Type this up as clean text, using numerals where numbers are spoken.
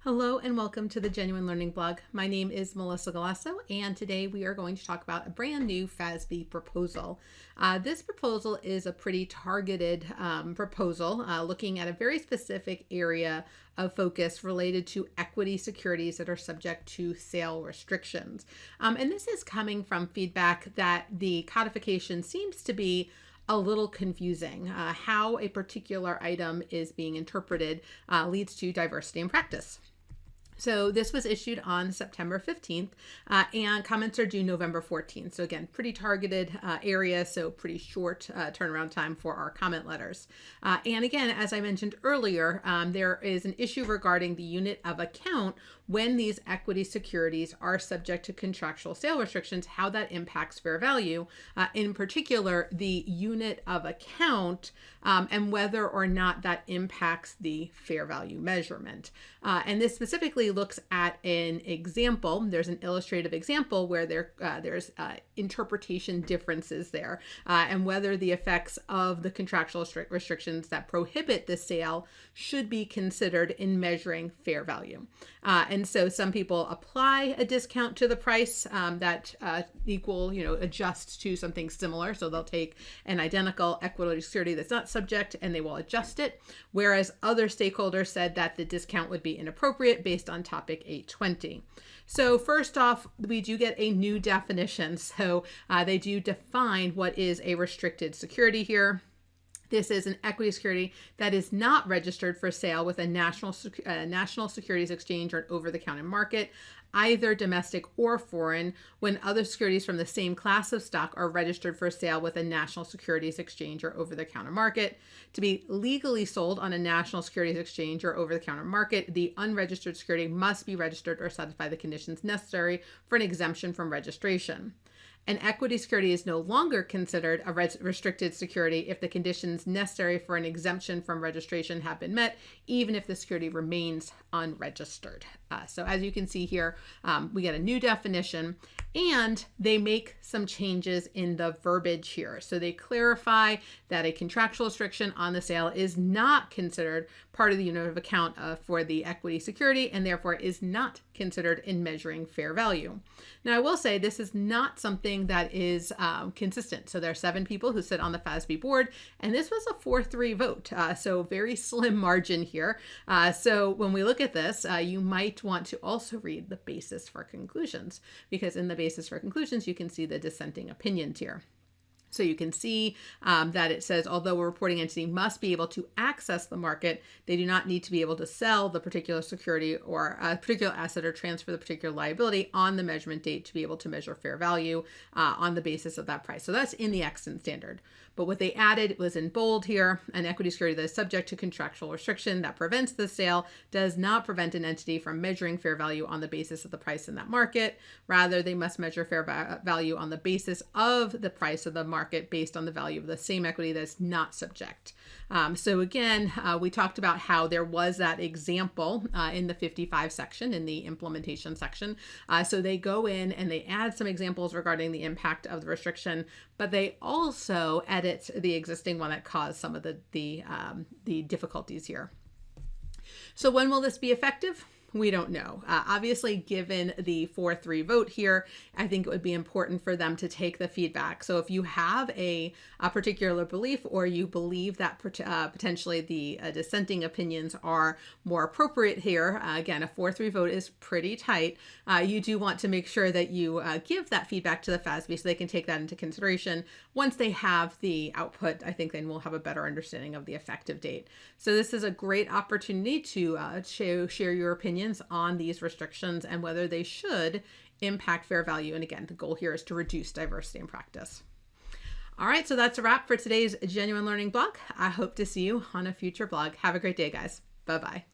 Hello and welcome to the Genuine Learning Blog. My name is Melissa Galasso, and today we are going to talk about a brand new FASB proposal. This proposal is a pretty targeted proposal looking at a very specific area of focus related to equity securities that are subject to sale restrictions. And this is coming from feedback that the codification seems to be a little confusing. How a particular item is being interpreted leads to diversity in practice. So this was issued on September 15th and comments are due November 14th. So again, pretty targeted area, so pretty short turnaround time for our comment letters. And again, as I mentioned earlier, there is an issue regarding the unit of account when these equity securities are subject to contractual sale restrictions, how that impacts fair value, in particular, the unit of account and whether or not that impacts the fair value measurement. And this specifically looks at an example. There's an illustrative example where there's interpretation differences there and whether the effects of the contractual restrictions that prohibit the sale should be considered in measuring fair value. And so some people apply a discount to the price that adjusts to something similar. So they'll take an identical equity security that's not subject and they will adjust it. Whereas other stakeholders said that the discount would be inappropriate based on topic 820. So first off, we do get a new definition. So they do define what is a restricted security here. This is an equity security that is not registered for sale with a national securities exchange or an over-the-counter market, either domestic or foreign, when other securities from the same class of stock are registered for sale with a national securities exchange or over-the-counter market. To be legally sold on a national securities exchange or over-the-counter market, the unregistered security must be registered or satisfy the conditions necessary for an exemption from registration. An equity security is no longer considered a restricted security if the conditions necessary for an exemption from registration have been met, even if the security remains unregistered. So as you can see here, we get a new definition and they make some changes in the verbiage here. So they clarify that a contractual restriction on the sale is not considered part of the unit of account for the equity security and therefore is not considered in measuring fair value. Now I will say this is not something that is consistent. So there are 7 people who sit on the FASB board and this was a 4-3 vote. So very slim margin here. So when we look at this, you might want to also read the basis for conclusions, because in the basis for conclusions, you can see the dissenting opinions here. So you can see that it says, although a reporting entity must be able to access the market, they do not need to be able to sell the particular security or a particular asset or transfer the particular liability on the measurement date to be able to measure fair value on the basis of that price. So that's in the Extant standard. But what they added was in bold here: an equity security that is subject to contractual restriction that prevents the sale does not prevent an entity from measuring fair value on the basis of the price in that market. Rather, they must measure fair value on the basis of the price of the market based on the value of the same equity that's not subject. So again, we talked about how there was that example in the 55 section, in the implementation section. So they go in and they add some examples regarding the impact of the restriction, but they also edit the existing one that caused some of the difficulties here. So when will this be effective? We don't know. Obviously, given the 4-3 vote here, I think it would be important for them to take the feedback. So if you have a particular belief or you believe that potentially the dissenting opinions are more appropriate here, again, a 4-3 vote is pretty tight. You do want to make sure that you give that feedback to the FASB so they can take that into consideration. Once they have the output, I think then we'll have a better understanding of the effective date. So this is a great opportunity to share your opinion on these restrictions and whether they should impact fair value. And again, the goal here is to reduce diversity in practice. All right, so that's a wrap for today's Genuine Learning blog. I hope to see you on a future blog. Have a great day, guys. Bye-bye.